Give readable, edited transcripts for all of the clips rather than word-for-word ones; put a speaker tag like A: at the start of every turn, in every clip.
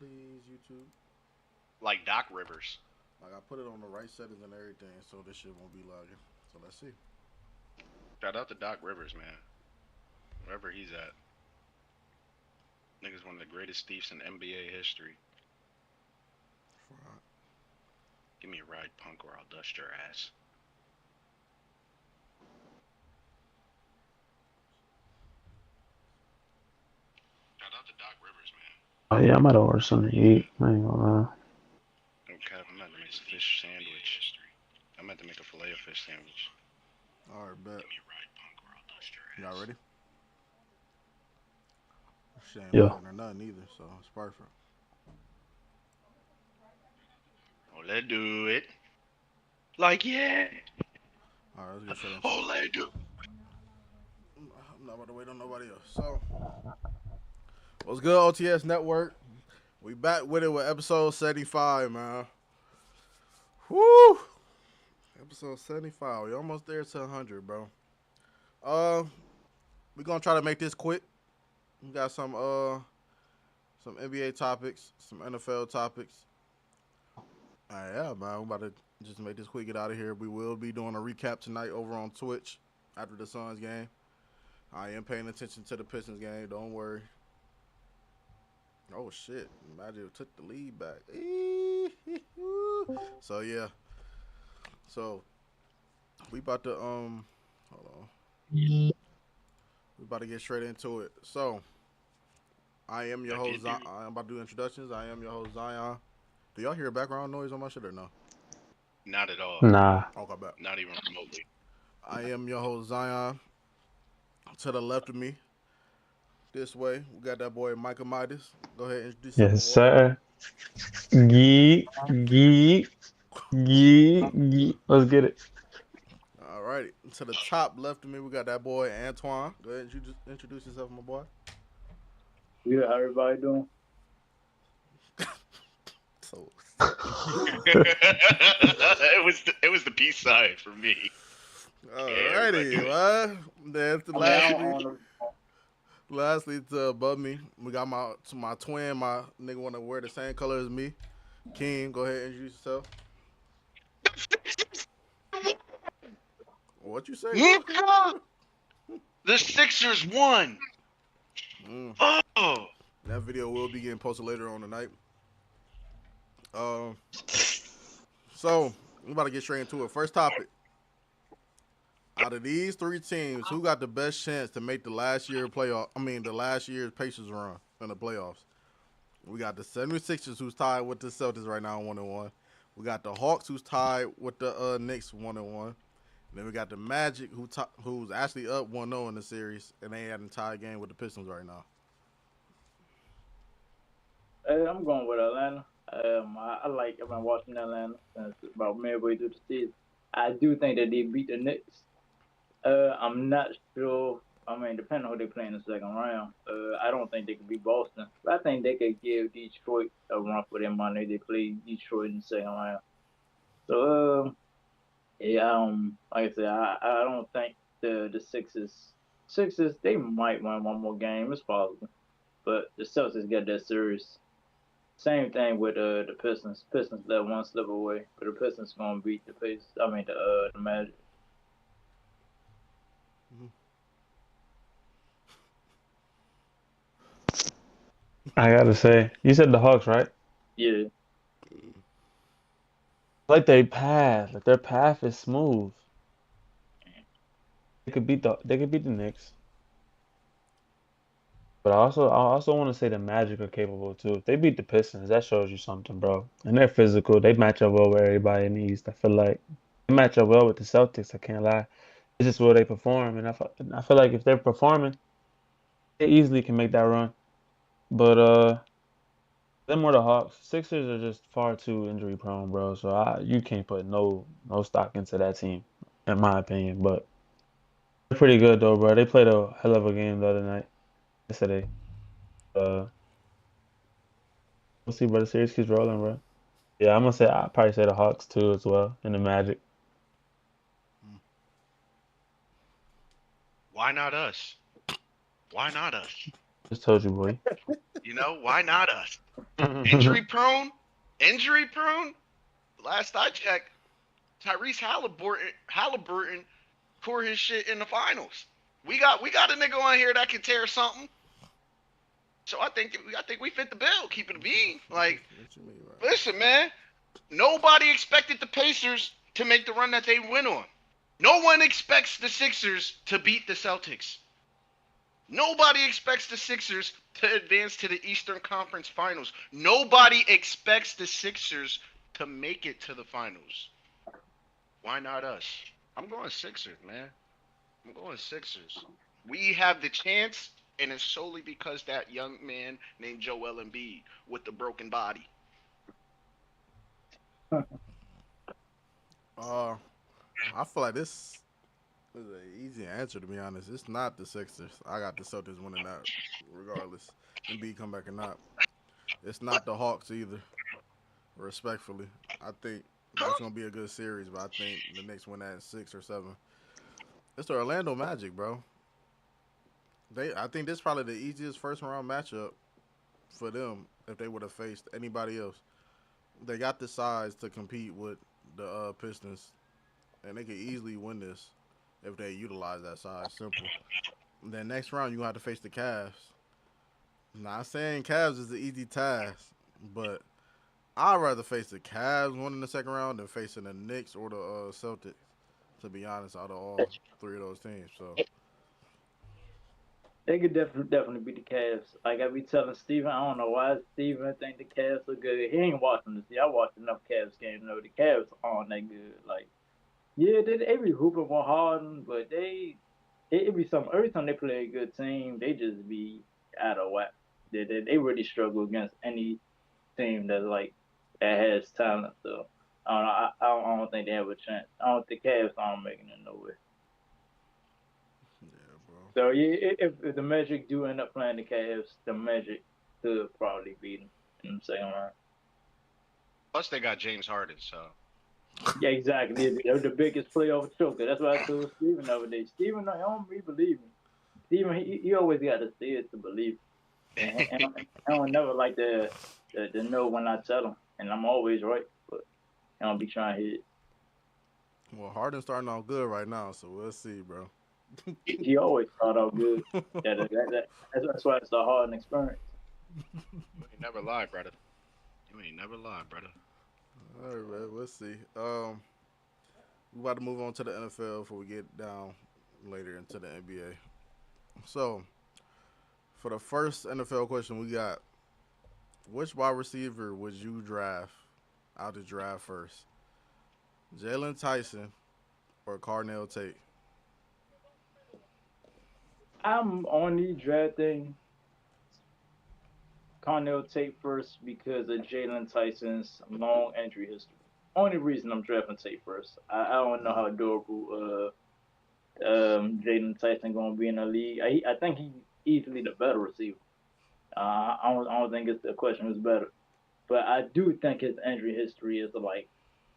A: please, YouTube.
B: Like Doc Rivers.
A: Like I put it on the right settings and everything, so this shit won't be lagging. So let's see.
B: Shout out to Doc Rivers, man. Wherever he's at. Nigga's one of the greatest thieves in NBA history.
A: Fraud.
B: Give me a ride, punk, or I'll dust your ass. Shout out to Doc Rivers, man.
C: Oh yeah, I'm about to order something to eat. I ain't gonna lie.
B: Okay, I'm about to make a fish sandwich. I'm about to make a filet of fish sandwich.
A: All right, bet.
B: Give me a ride, punk, or I'll dust your
A: Y'all
B: ass.
A: ready? Shit ain't
C: Yeah.
A: lagging or nothing either, so it's perfect.
B: Oh, let's do it. Like, yeah.
A: All right, let's get straight into
B: Oh,
A: it.
B: let's do it.
A: I'm not about to wait on nobody else. So, what's good, OTS Network? We back with it with episode 75, man. Woo! Episode 75. We almost there to 100, bro. We gonna try to make this quick. We got some NBA topics, some NFL topics. Yeah, man. We're about to just make this quick, get out of here. We will be doing a recap tonight over on Twitch after the Suns game. I am paying attention to the Pistons game. Don't worry. Oh shit! Magic took the lead back. So yeah. So we about to hold on. We about to get straight into it. So I am your host. I am about to do introductions. I am your host Zion. Do y'all hear background noise on my shit or no?
B: Not at all.
C: Nah.
A: Okay, bet.
B: Not even remotely.
A: I am your host Zion. To the left of me, this way, we got that boy Michael Midas. Go ahead and introduce yourself,
C: Yes,
A: my boy.
C: sir. Geek, geek, geek, geek. Let's get it.
A: All righty. To the top left of me, we got that boy Antoine. Go ahead and introduce yourself, my boy.
D: Yeah, how everybody doing?
A: So,
B: it was the peace sign for me.
A: alrighty, man. Then
D: I mean, I don't,
A: lastly to above me, we got my twin. My nigga want to wear the same color as me. King, go ahead and introduce yourself. What you say?
B: The Sixers won.
A: Mm.
B: Oh.
A: That video will be getting posted later on tonight. So we about to get straight into it. First topic. Out of these three teams, who got the best chance to make the last year's Pacers run in the playoffs? We got the 76ers, who's tied with the Celtics right now, 1-1. We got the Hawks, who's tied with the Knicks, 1-1. And then we got the Magic, who's actually up 1-0 in the series, and they had a tie game with the Pistons right now.
D: I'm going with Atlanta. I've been watching Atlanta since about midway through the season. I do think that they beat the Knicks. I'm not sure. I mean, depending on who they play in the second round, I don't think they could beat Boston. But I think they could give Detroit a run for their money. They play Detroit in the second round. So, yeah, like I said, I don't think the Sixers, they might win one more game. It's possible. But the Celtics got that series. Same thing with the Pistons. Pistons let one slip away, but the Pistons gonna beat the Pacers. I mean the Magic.
A: Mm-hmm.
C: I gotta say, you said the Hawks, right?
D: Yeah,
C: Like their path is smooth. They could beat the Knicks. But I also want to say the Magic are capable too. If they beat the Pistons, that shows you something, bro. And they're physical. They match up well with everybody in the East. I feel like they match up well with the Celtics. I can't lie. It's just where they perform, and I feel like if they're performing, they easily can make that run. But them or the Hawks, Sixers are just far too injury prone, bro. So you can't put no stock into that team, in my opinion. But they're pretty good though, bro. They played a hell of a game the other night, yesterday. Uh, we'll see, bro. The series keeps rolling, bro. Yeah, I'd probably say the Hawks too as well, and the Magic.
B: Why not us? Why not us?
C: Just told you, boy.
B: You know, why not us? Injury prone? Injury prone? Last I checked, Tyrese Halliburton tore his shit in the finals. We got a nigga on here that can tear something. So I think we fit the bill. Keeping it being like,
A: What you mean, right?
B: listen, man. Nobody expected the Pacers to make the run that they went on. No one expects the Sixers to beat the Celtics. Nobody expects the Sixers to advance to the Eastern Conference Finals. Nobody expects the Sixers to make it to the finals. Why not us? I'm going Sixers, man. I'm going Sixers. We have the chance, and it's solely because that young man named Joel Embiid with the broken body.
A: I feel like this is an easy answer, to be honest. It's not the Sixers. I got the Celtics winning that regardless. Embiid come back or not. It's not the Hawks either. Respectfully, I think that's gonna be a good series, but I think the Knicks win that in 6 or 7. It's the Orlando Magic, bro. I think this is probably the easiest first round matchup for them if they would have faced anybody else. They got the size to compete with the Pistons, and they could easily win this if they utilize that size. Simple. And then next round you gonna have to face the Cavs. Not saying Cavs is the easy task, but I'd rather face the Cavs winning the second round than facing the Knicks or the Celtics. To be honest, out of all 3 of those teams, so
D: They could definitely beat the Cavs. Like I be telling Steven, I don't know why Steven think the Cavs are good. He ain't watching this. I watched enough Cavs games to know the Cavs aren't that good. Like, yeah, they be hooping more Harden, but it be some every time they play a good team, they just be out of whack. They really struggle against any team that's like that has talent. So I don't know. I don't think they have a chance. I don't think Cavs aren't making it nowhere.
A: yeah, bro.
D: So yeah, if the Magic do end up playing the Cavs, the Magic could probably beat them in the second round.
B: Plus, they got James Harden, so
D: Yeah, exactly. They're the biggest playoff choker. That's what I told Steven the other day. Steven, I don't really believe me. Steven, he always got to see it to believe. And I don't never like to know when I tell him, and I'm always right, but I don't be trying to hit.
A: Well, Harden's starting off good right now, so we'll see, bro.
D: He always start out good. That's why it's a hard experience.
B: you ain't never lie, brother. You ain't never lie, brother.
A: All right, man, we'll see. We about to move on to the NFL before we get down later into the NBA. So, for the first NFL question we got, which wide receiver would you draft out the draft first? Jalen Tyson or Carnell Tate?
D: I'm only drafting Carnell Tate first because of Jalen Tyson's long injury history. Only reason I'm drafting Tate first. I don't know how durable Jalen Tyson gonna be in the league. I think he's easily the better receiver. I don't think it's the question who's better, but I do think his injury history is like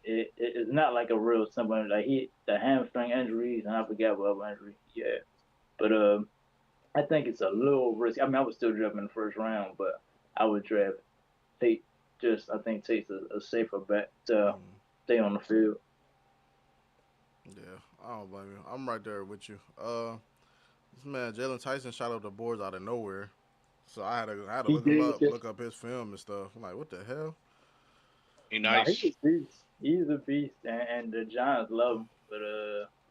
D: it's not like a real simple like the hamstring injuries and I forgot what other injury. Yeah, but I think it's a little risky. I mean, I would still draft him in the first round, but I would draft Tate. I think Tate's a safer bet to stay on the field.
A: Yeah, I don't blame you. I'm right there with you. This man Jalen Tyson shot up the boards out of nowhere, so I had to
D: He
A: look him
D: did
A: up,
D: just
A: look up his film and stuff. I'm like, what the hell?
B: He
D: nah,
B: nice.
D: he's a beast. He's a beast, and the Giants love him. But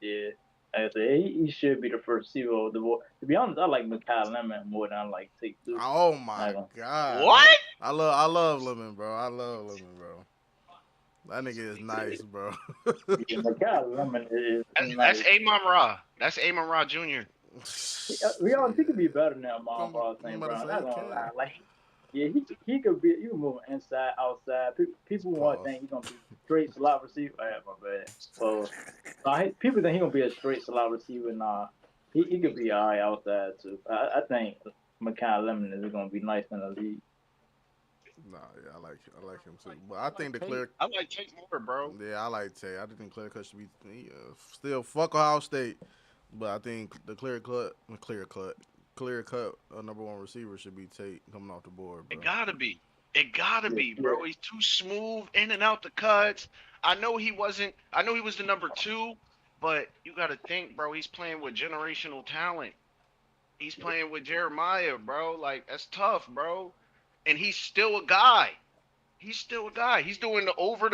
D: yeah, like I said, he should be the first receiver of the board. To be honest, I like Mekhi Lemon more than I like Tate too.
A: Oh my
D: Like,
A: god!
B: What?
A: I love Lemon, bro. I love Lemon, bro. That nigga is nice, bro.
D: yeah, Mekhi Lemon is
B: That's
D: nice.
B: Amon Ra. That's Amon Ra Jr.
D: We all he
A: Shit.
D: could be better than Amon
A: I'm,
D: Ross
A: I'm
D: St.
A: about to
D: Brown.
A: say
D: Not
A: he
D: gonna lie,
A: can.
D: like yeah, he could be. You move inside, outside. People want to
A: Pause.
D: think he's gonna be straight slot receiver. I have my bad. So people think he's gonna be a straight slot receiver. Nah, he could be alright outside too. I think Mekhi Lemon is gonna be nice in the league.
A: Nah, yeah, I like him too. But I think the clear,
B: I like Tate more, bro.
A: yeah, I like Tay. I think clear cut should be still fuck Ohio State, but I think the clear cut, clear cut number one receiver should be Tate coming off the board,
B: It
A: bro.
B: gotta be. It gotta
D: Yeah,
B: be,
D: yeah.
B: bro. He's too smooth in and out the cuts. I know he wasn't. I know he was the number two, but you gotta think, bro. He's playing with generational talent. He's playing with Jeremiah, bro. Like that's tough, bro. And he's still a guy. He's still a guy. He's doing the over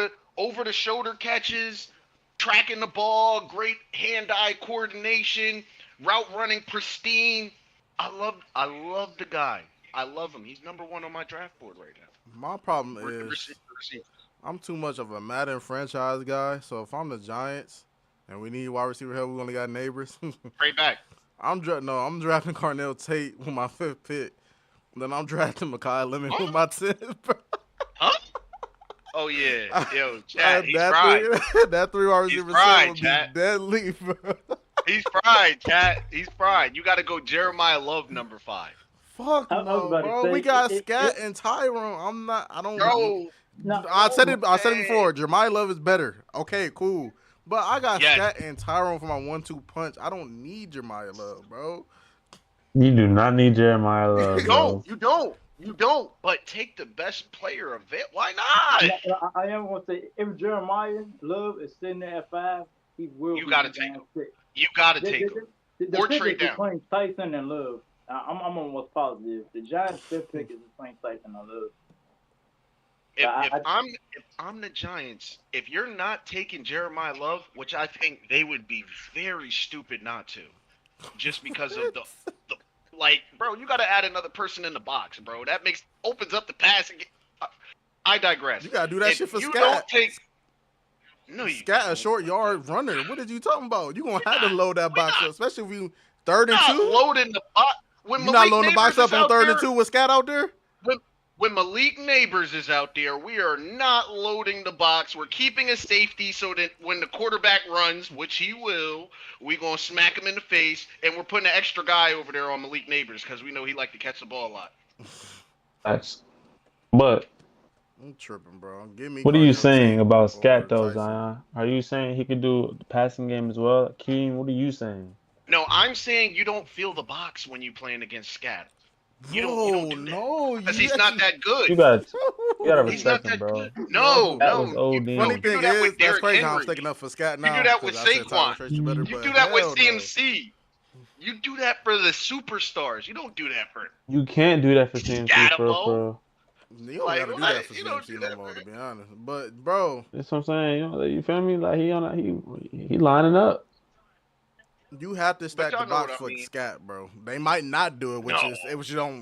B: the shoulder catches, tracking the ball, great hand-eye coordination, route running pristine. I love the guy. I love him. He's number one on my draft board right now.
A: My problem
B: Receiver,
A: is
B: receiver.
A: I'm too much of a Madden franchise guy. So if I'm the Giants and we need wide receiver help, we only got neighbors.
B: Straight back.
A: I'm drafting Carnell Tate with my fifth pick. Then I'm drafting Makai Lemon with
B: Huh?
A: my 10th.
B: Huh? Oh yeah. Yo,
A: that,
B: Chad, he's
A: that
B: fried.
A: three, that three wide
B: He's
A: receiver set
B: fried,
A: would be
B: Chad.
A: deadly, bro.
B: He's fried, Chad. He's fried. You gotta go Jeremiah Love number 5.
A: Fuck
D: I was
A: no,
D: about to
A: bro.
D: say
A: We got
D: it,
A: Scat and Tyrone. I'm not. I don't.
B: Bro,
D: no,
A: I said
B: no,
A: it. I said it
B: man.
A: before. Jeremiah Love is better. Okay, cool. But I got
B: Yes.
A: Scat and Tyrone for my 1-2 punch. I don't need Jeremiah Love, bro.
C: You do not need Jeremiah
B: You
C: Love,
B: don't.
C: bro.
B: You don't. You don't. But take the best player of it. Why not?
D: I am gonna say if Jeremiah Love is sitting there at 5, he will
B: You
D: be
B: gotta
D: the
B: take
D: damn 6.
B: You gotta
D: The,
B: take him.
D: the
B: Or
D: pick
B: trade
D: is
B: down.
D: between Tyson and Love. I'm almost positive. The Giants' fifth pick is between Tyson and Love.
B: If,
D: I-
B: if I'm the Giants, if you're not taking Jeremiah Love, which I think they would be very stupid not to, just because of the like, bro, you got to add another person in the box, bro. That opens up the passing. I digress.
A: You gotta do that
B: If
A: shit for
B: you
A: Scat.
B: don't take, no, you
A: Scat a
B: don't.
A: short yard runner. What are you talking about? You gonna have to
B: not-
A: load that box
B: not-
A: up, especially if you third and
B: Not
A: 2.
B: loading the box. When
A: You not
B: Malik
A: loading the box
B: Neighbors
A: up
B: is
A: on
B: out
A: third
B: there,
A: and 2 with Scat out there.
B: when Malik Neighbors is out there, we are not loading the box. We're keeping a safety so that when the quarterback runs, which he will, we're going to smack him in the face, and we're putting an extra guy over there on Malik Neighbors because we know he like to catch the ball a lot.
C: That's. But
A: I'm tripping, bro. Give me.
C: what are you
A: Carnell
C: saying
A: Tate
C: about
A: or
C: Scat though,
A: Tyson.
C: Zion? Are you saying he could do the passing game as well? Keem, what are you saying?
B: No, I'm saying you don't feel the box when you playing against Scat. You
A: Bro,
B: don't do that.
A: no,
B: Because he's not that good.
C: You gotta
A: gotta
B: He's not
C: respect him,
B: that
C: bro.
B: good. No,
C: That
B: no.
C: was OD.
B: You
A: Funny
B: do
A: thing
B: that
A: is,
B: with
A: that's
B: Derrick
A: crazy how I'm
B: Henry.
A: sticking up for Scat
B: You
A: now.
B: do that with
A: 'cause I said Tyler
B: Saquon.
A: Trace you better,
C: You
B: You
A: but
B: do that with
A: hell no.
B: CMC. You do that for the superstars. You don't do that for
C: You can't do that for CMC,
B: Scatterbo.
C: bro.
A: You don't
B: Like,
A: gotta do
B: what?
A: that for
B: You don't
A: CMC
B: do
A: no
B: that
A: more,
B: for-
A: to be honest. But bro,
C: That's what I'm saying. You feel me? Like he lining up.
A: you have to stack
B: y'all
A: the
B: know
A: box
B: what I
A: for
B: mean.
A: Scat, bro. They might not do it, which
B: No.
A: is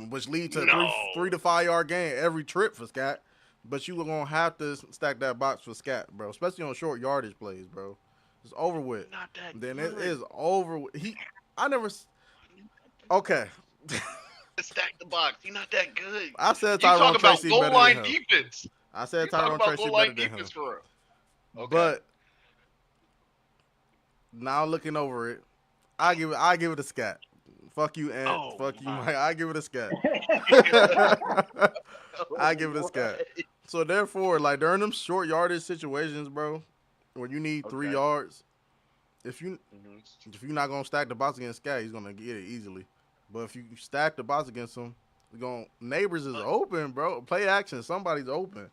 A: which lead to
B: No.
A: 3 to 5 yard gain every trip for Scat. But you are gonna have to stack that box for Scat, bro. Especially on short yardage plays, bro. It's over with.
B: Not that
A: Then
B: good.
A: it is over with. Okay.
B: Stack the box. He's not that good.
A: I said
B: You
A: Tyrone
B: talk about
A: Tracy
B: goal
A: better
B: line
A: than him.
B: defense.
A: I said
B: You talk
A: Tyrone
B: about
A: Tracy
B: goal
A: better
B: line
A: than him.
B: defense for real. Okay.
A: But now looking over it, I give it a Scat. Fuck you, Ant.
B: Oh,
A: Fuck you,
B: my.
A: Mike. I give it a Scat. I give it a Scat. So therefore, like during them short yardage situations, bro, when you need 3
B: Okay.
A: yards, if you're
B: Mhm.
A: not gonna stack the box against Scat, he's gonna get it easily. But if you stack the box against him, neighbors is open, bro. Play action, somebody's open.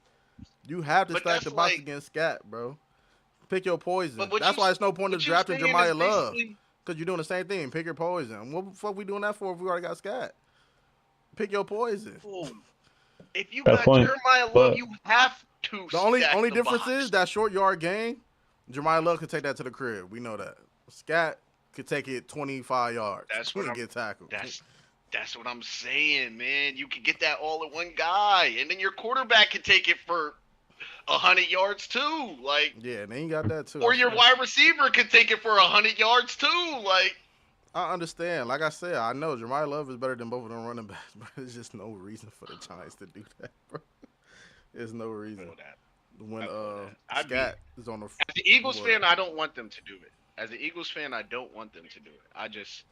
A: You have to
B: But
A: stack
B: that's
A: the box
B: like-
A: against Scat, bro. Pick your poison.
B: But what
A: That's
B: you-
A: why it's no point in
B: what you
A: drafting
B: saying
A: Jeremiah
B: is
A: Love.
B: basically-
A: Because you're doing the same thing. Pick your poison. What the fuck we doing that for if we already got Scat? Pick your poison.
B: Boom. If you
C: Fair
B: got
C: point,
B: Jeremiah Love,
C: but-
B: you have to.
A: The only
B: stack the
A: difference
B: box.
A: is that short yard gain, Jeremiah Love could take that to the crib. We know that. Scat could take it 25 yards.
B: That's
A: He
B: what
A: can
B: I'm-
A: get tackled.
B: That's what I'm saying, man. You can get that all in one guy, and then your quarterback can take it for 100 yards too. Like,
A: Yeah, and then you got that too.
B: or your wide receiver could take it for 100 yards too. Like,
A: I understand. Like I said, I know Jeremiah Love is better than both of them running backs, but there's just no reason for the Giants to do that, bro. There's no
B: I
A: reason.
B: know that.
A: When
B: I know that. I'd be-
A: Scat is on the
B: As an Eagles
A: What?
B: fan, I don't want them to do it. As an Eagles fan, I don't want them to do it. I just,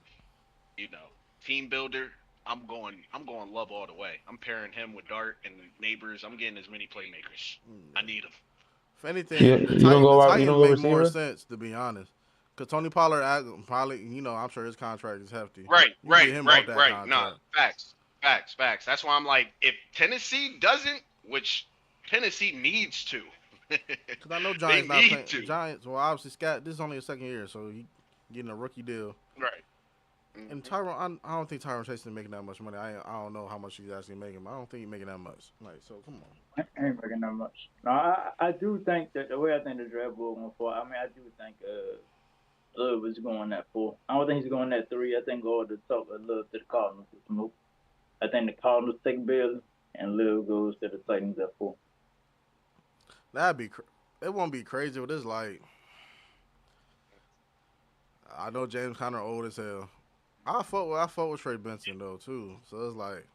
B: team builder. I'm going Love all the way. I'm pairing him with Dart and Neighbors. I'm getting as many playmakers. I need them.
A: If anything,
C: You
A: the
C: don't go
A: the
C: out- you don't go
A: Titans make more
C: receiver?
A: sense, to be honest. Cause Tony Pollard, probably, I'm sure his contract is hefty.
B: Right,
A: You
B: right,
A: get him off
B: right,
A: that
B: right. Nah,
A: contract.
B: facts, facts, facts. That's why I'm like, if Tennessee doesn't, which Tennessee needs to,
A: Cause I know
B: they
A: Giants not
B: need
A: playing.
B: to.
A: Giants, well, obviously, Scott. This is only his second year, so he getting a rookie deal.
B: Right.
A: And
B: Hmm.
A: I don't think Tyron Chase is making that much money. I don't know how much he's actually making. But I don't think he's making that much. Like, so come on.
D: I ain't making that much. No, I do think that the way I think the draft board went for, I mean, I do think Love was going at 4. I don't think he's going at 3. I think go to talk a Love to the Cardinals with some move. I think the Cardinals take Bailey and Love goes to the Titans at 4.
A: That'd be. It won't be crazy, but it's like I know James Conner old as hell. I fought with Trey Benson though too. So it's like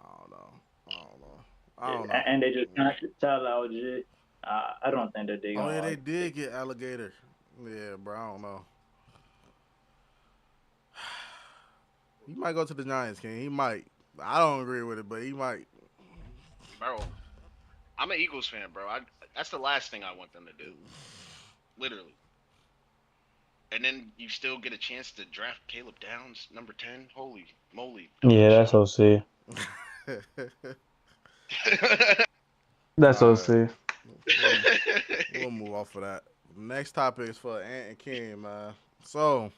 A: I don't know. I don't know. I don't know.
D: And they just not Tyler Algier. I don't think that they
A: Oh yeah,
D: gonna
A: they did get alligator. Yeah, bro. I don't know. He might go to the Giants, King. He might. I don't agree with it, but he might.
B: Bro, I'm an Eagles fan, bro. That's the last thing I want them to do, literally. And then you still get a chance to draft Caleb Downs, number 10. Holy moly, don't
C: Yeah,
B: be
C: that's
B: shocked.
C: OC. That's
A: All right,
C: OC.
A: we'll, we'll move off of that. Next topic is for Ant and Kim, man. So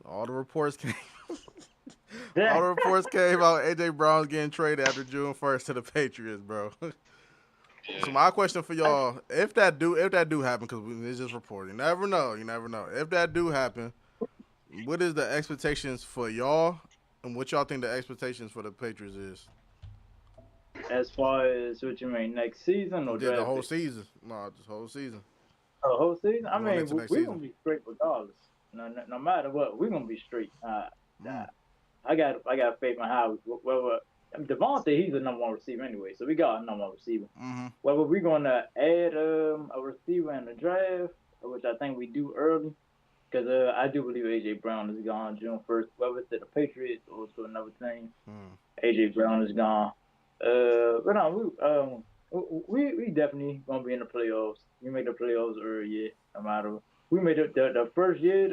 A: all the reports came. All the reports came out. AJ Brown's getting traded after June 1st to the Patriots, bro. So
B: Yeah.
A: my question for y'all: if that do happen, because it's just reporting, you never know. You never know. If that do happen, what is the expectations for y'all, and what y'all think the expectations for the Patriots is?
D: as far as what you mean next season or
A: Did the
D: draft
A: whole
D: pick?
A: season? No, just whole season
D: The whole season? I
A: going
D: mean,
A: into next
D: we're gonna
A: season.
D: be straight regardless. No matter what, we're gonna be straight.
A: Mm.
D: I got faith in how well Devontae, he's the number one receiver anyway, so we got a number one receiver.
A: Mm-hmm.
D: Whether we're gonna add a receiver in the draft, which I think we do early, because I do believe AJ Brown is gone June 1st, whether it's to the Patriots or to another team.
A: Mm.
D: AJ Brown is gone. But no, we definitely gonna be in the playoffs. We make the playoffs early, yeah, no matter. We made it the first year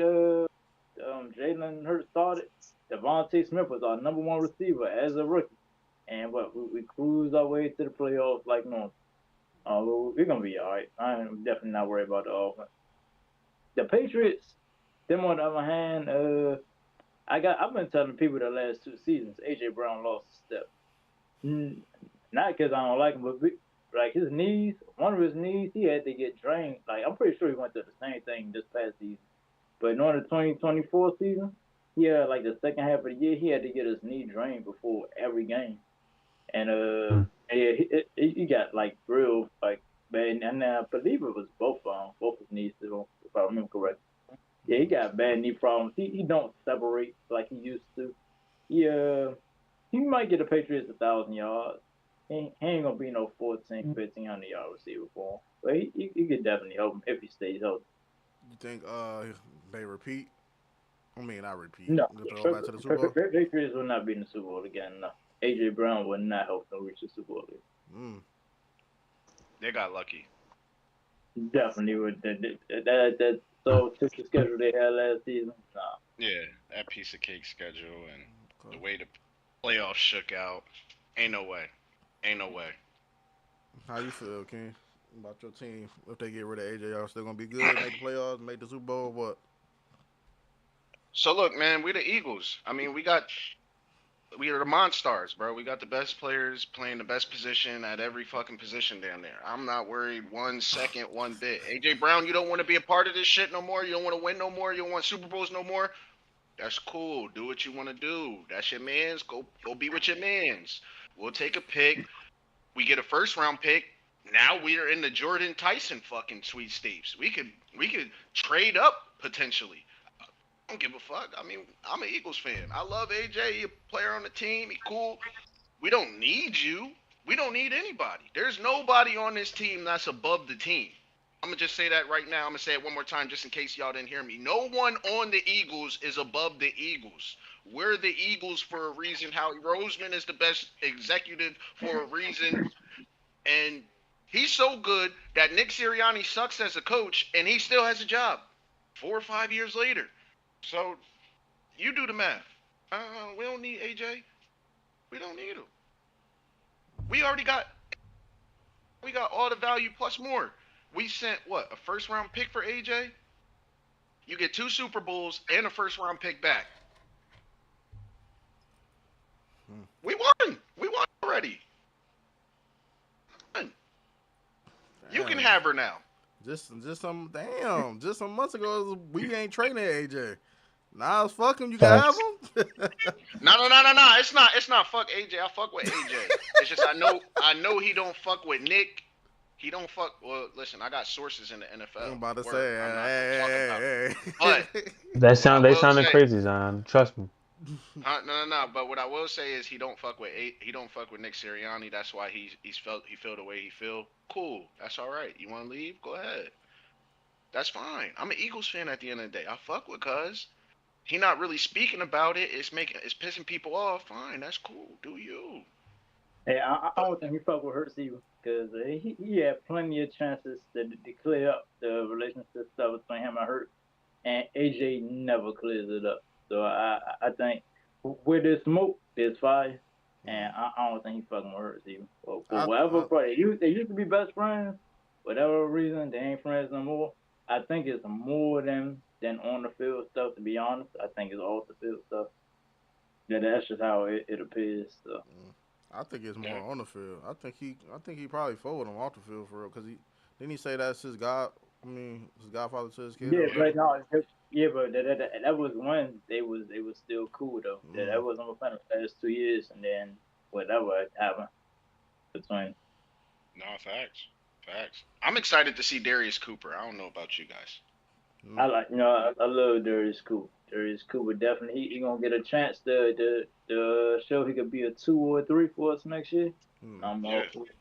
D: Jalen Hurts started. Devontae Smith was our number one receiver as a rookie, and what we cruised our way to the playoffs like normal. We're gonna be all right. I'm definitely not worried about the offense. The Patriots, them on the other hand, I've been telling people the last 2 seasons, AJ Brown lost a step. Mm, Not because I don't like him, but like his knees, one of his knees, he had to get drained. Like I'm pretty sure he went through the same thing this past season. But during the 2024 season, he had like the second half of the year, he had to get his knee drained before every game, and
C: Mm.
D: yeah, he got like real like bad, and I believe it was both his knees, if I remember correctly. Yeah, he got bad knee problems. He don't separate like he used to. He he might get the Patriots 1,000 yards. He ain't gonna be no 14, 1,500 yard receiver for him. But he could definitely help him if he stays healthy.
A: You think they repeat? I mean, I repeat.
D: No,
A: They go back to the Super Bowl.
D: Patriots will not be in the Super Bowl again. No, AJ Brown will not help them reach the Super Bowl again.
A: Mm.
B: They got lucky.
D: Definitely would. That so took the schedule they had last season. Nah,
B: Yeah, that piece of cake schedule and the
A: Okay.
B: way the playoffs shook out. Ain't no way. Ain't no way.
A: How you feel, King? About your team? If they get rid of AJ, y'all still gonna be good? Make the playoffs? Make the Super Bowl? What?
B: So look, man, we the Eagles. I mean, we are the Monstars, bro. We got the best players playing the best position at every fucking position down there. I'm not worried 1 second, one bit. AJ Brown, you don't want to be a part of this shit no more. You don't want to win no more. You don't want Super Bowls no more. That's cool. Do what you want to do. That's your man's. Go be with your man's. We'll take a pick. We get a first round pick. Now we are in the Jordan Tyson fucking sweepstakes. We could trade up potentially. I don't give a fuck. I mean, I'm an Eagles fan. I love AJ. He a player on the team. He cool. We don't need you. We don't need anybody. There's nobody on this team that's above the team. I'm gonna just say that right now. I'm gonna say it one more time just in case y'all didn't hear me. No one on the Eagles is above the Eagles. We're the Eagles for a reason. Howie Roseman is the best executive for a reason. And He's so good that Nick Sirianni sucks as a coach, and he still has a job 4 or 5 years later. So you do the math. We don't need AJ. We don't need him. We already got all the value plus more. We sent what, a first round pick for AJ? You get 2 Super Bowls and a first round pick back. We won. We won already. You can
A: Damn.
B: have her now.
A: Just some months ago we ain't trading AJ. Now it's fuck him. You can have him.
B: No. It's not fuck AJ. I fuck with AJ. It's just I know he don't fuck with Nick. He don't fuck. Well, listen, I got sources in the NFL.
A: I'm about to
B: Word.
A: say, hey.
B: But
C: They sounded
B: say-
C: crazy, Zion. Trust me.
B: No. But what I will say is he don't fuck with Nick Sirianni. That's why he feel the way he feel. Cool. That's all right. You want to leave? Go ahead. That's fine. I'm an Eagles fan at the end of the day. I fuck with Cuz. He not really speaking about it. It's pissing people off. Fine. That's cool. Do you?
D: Hey, I don't think he fuck with Hurts either, because he had plenty of chances to clear up the relationship stuff between him and Hurts, and AJ never clears it up. So I think where there's smoke, there's fire, and I don't think he fucking with Hurts either. For whatever, they used to be best friends. Whatever reason, they ain't friends no more. I think it's more than on the field stuff. To be honest, I think it's off the field stuff. Yeah, that's just how it appears. So.
A: I think it's more on the field. I think he probably forward him off the field for real, because didn't he say that's his his godfather to his kid.
D: Yeah, but no, but that was when they was still cool though. Mm. That wasn't within the past 2 years, and then whatever happened between.
B: No, facts. I'm excited to see Darius Cooper. I don't know about you guys.
D: I love Darius Cooper. Darius Cooper definitely he gonna get a chance to show he could be a 2 or a 3 for us next year. I'm all for it.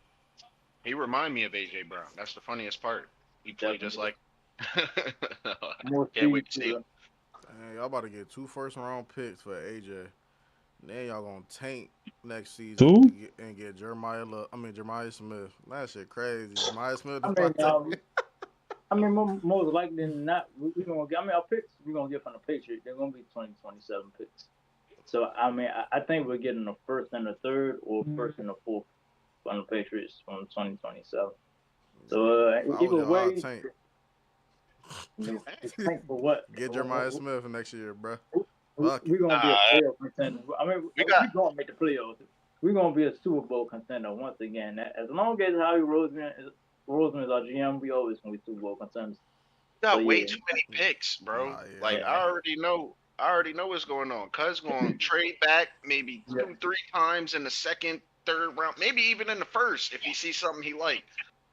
B: He remind me of AJ Brown. That's the funniest part. He played just like.
A: Can't wait to see him. Hey, y'all about to get 2 first-round picks for AJ. Then y'all gonna tank next season and get Jeremiah Smith. That shit crazy. Jeremiah Smith.
D: Most likely than not, we gonna get. Our picks we're gonna get from the Patriots. They're gonna be 2027 picks. So I think we're getting the first and the third, or first and the fourth from the Patriots from 2027. So either way, tank for what?
A: Get Jeremiah Smith next year, bro.
D: We're gonna be a playoff contender. We're gonna make the playoffs. We're gonna be a Super Bowl contender once again. As long as Howie Roseman is our GM, we always gonna be Super Bowl contenders.
B: Got way too many picks, bro. I already know what's going on. Cuz gonna trade back maybe 2-3 times in the second, third round, maybe even in the first if he sees something he likes.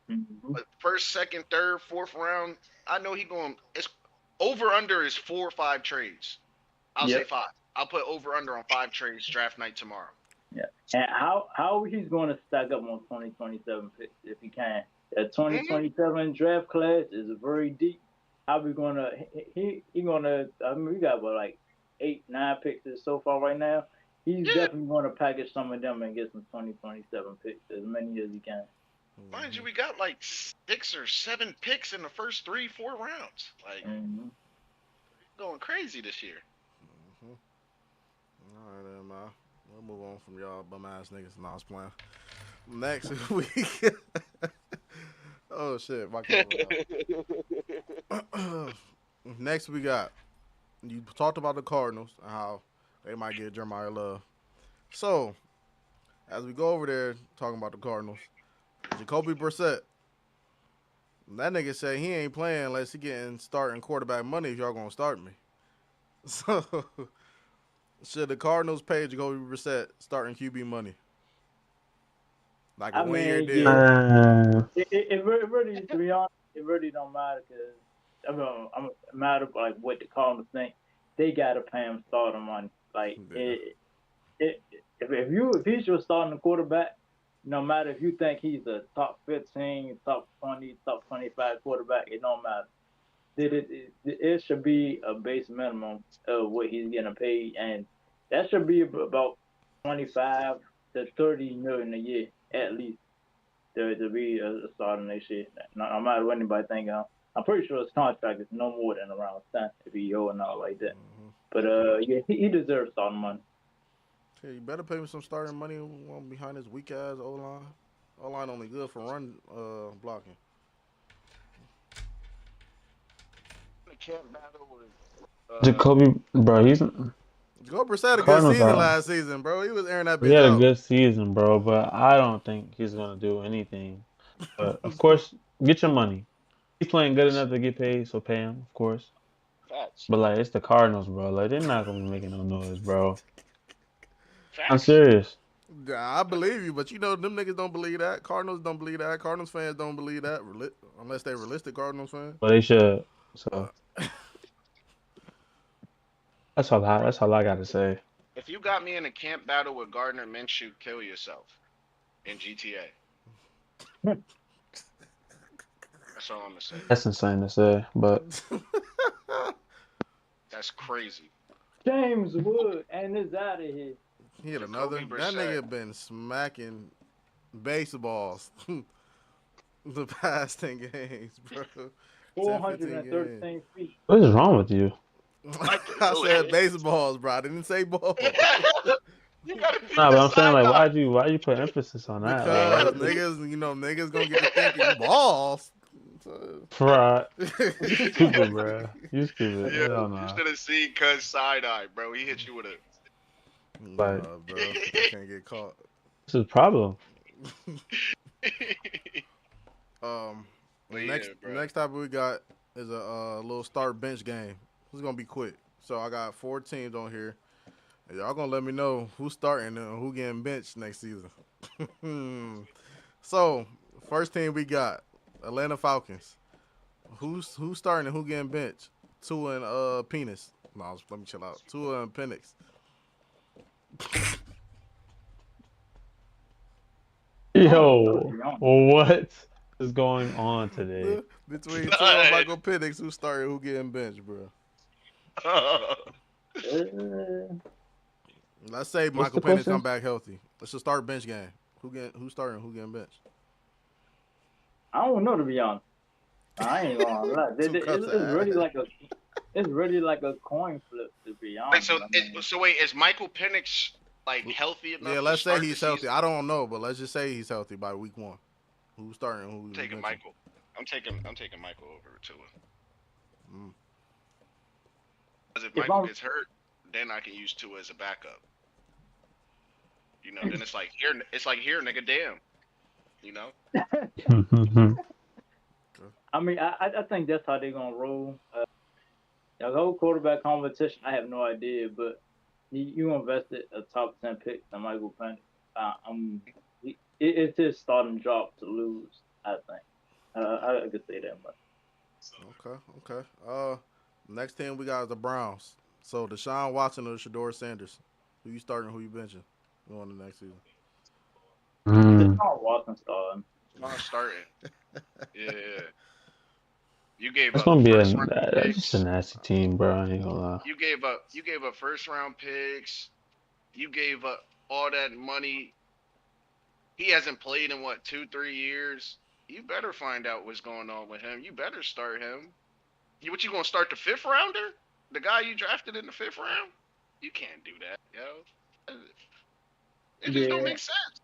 B: Mm-hmm. But first, second, third, fourth round, I know he going. It's over under is 4 or 5 trades. I'll say 5. I'll put over under on 5 trades draft night tomorrow.
D: Yeah, and how he's going to stack up on 2027 picks if he can. The 2027 draft class is very deep. How we gonna? He gonna? We got 8-9 picks so far right now. He's definitely gonna package some of them and get some 2027 picks, as many as he can.
B: Mind you, we got 6 or 7 picks in the first 3-4 rounds. Going crazy this year.
A: All right, then, man. We'll move on from y'all bum ass niggas. Nah, I was playing. Next week. Oh shit, my Next we got. You talked about the Cardinals and how they might get Jeremiah Love. So, as we go over there talking about the Cardinals, Jacoby Brissett. That nigga said he ain't playing unless he getting starting quarterback money if y'all gonna start me. So, should the Cardinals pay Jacoby Brissett starting QB money? Like a one-year deal?
D: It really, to be honest, it really don't matter because I'm matter what the Cardinals think. They gotta pay him starting money. If he's your starting quarterback, no matter if you think he's a top 15, top 20, top 25 quarterback, it don't matter. It should be a base minimum of what he's getting paid, and that should be about 25 to 30 million a year at least. to be a starter next year. No matter what anybody think. I'm pretty sure his contract is no more than around 10 if he holding out like that. But yeah, he deserves starting money.
A: Hey, you better pay me some starting money behind this weak ass O line. O line only good for run blocking.
B: Can't battle with
C: Jacoby, bro,
A: Gopher had a good
C: Cardinals
A: season
C: are.
A: last season, bro. He was airing that
C: He
A: bitch
C: had a
A: out.
C: good season, bro, but I don't think he's gonna do anything. But of course, get your money. He's playing good enough to get paid, so pay him, of course.
B: facts.
C: But like, it's the Cardinals, bro. Like, they're not gonna be making no noise, bro. I'm
B: Facts.
C: serious.
A: Yeah, I believe you, but you know them niggas don't believe that. Cardinals don't believe that. Cardinals fans don't believe that, unless they're realistic Cardinals fans.
C: But they should. So
A: Uh,
C: that's all I gotta say.
B: If you got me in a camp battle with Gardner Minshew, kill yourself in GTA. That's all I'm gonna say.
C: That's insane to say, but
B: That's crazy.
D: James Wood and is out of here.
A: he had
B: Jacoby
A: another. That
B: Brissett.
A: nigga been smacking baseballs the past 10 games, bro. 10, 15 games.
D: 413 feet.
C: what is wrong with you?
A: I said baseballs, bro. I didn't say balls.
B: You gotta beat
C: Nah,
B: the
C: but I'm saying
B: side
C: like,
B: eye.
C: why you put emphasis on that?
A: Because
C: Like,
A: niggas gonna get to thinking balls.
C: right. You stupid, bro. You stupid.
B: Yeah,
C: Hell
B: you
C: nah.
B: should have seen Cuz side eye, bro. He hit you with a.
C: Like,
A: Nah, bro. I can't get caught.
C: this is a problem.
B: But
A: Next
B: yeah, bro.
A: next topic we got is a little start bench game. It's gonna be quick. So I got 4 teams on here. And y'all gonna let me know who's starting and who getting benched next season. So first team we got Atlanta Falcons. Who's starting and who getting benched? Tua and Penis. No, let me chill out. Tua and Penix.
C: Yo, what is going on today?
A: Between Tua and Michael Penix, who's starting, who getting benched, bro? Let's say Michael
C: the
A: Penix
C: question?
A: come back healthy. Let's just start bench game. Who's starting? Who getting benched?
D: I don't know, to be honest. I ain't gonna lie. It's really like a coin flip, to be
B: Wait,
D: honest.
B: so wait, is Michael Penix like healthy enough?
A: Yeah, let's
B: to
A: say
B: start
A: he's
B: the
A: healthy.
B: season?
A: I don't know, but let's just say he's healthy by week 1. Who's starting?
B: I'm
A: Who's
B: taking
A: benching?
B: Michael. I'm taking Michael over Tua.
A: Mm.
B: Because if Michael gets hurt, then I can use Tua as a backup. You know, then it's like here, nigga, damn. You know.
D: I mean, I think that's how they're gonna roll. The whole quarterback competition, I have no idea, but you invested a top 10 pick in Michael Penix. It's his starting job to lose. I think I could say that much.
A: Okay. Next team we got is the Browns. So Deshaun Watson or Shador Sanders. Who you starting? Who you benching? Going to next season.
D: Deshaun Watson starting.
B: Not starting. Yeah. You gave
C: That's
B: up
C: gonna be
B: first round
C: that's
B: picks.
C: just a nasty team, bro. I ain't gonna lie.
B: You gave up first round picks. You gave up all that money. He hasn't played in what 2-3 years. You better find out what's going on with him. You better start him. You gonna start the 5th rounder? The guy you drafted in the 5th round? You can't do that, yo. It just don't make sense.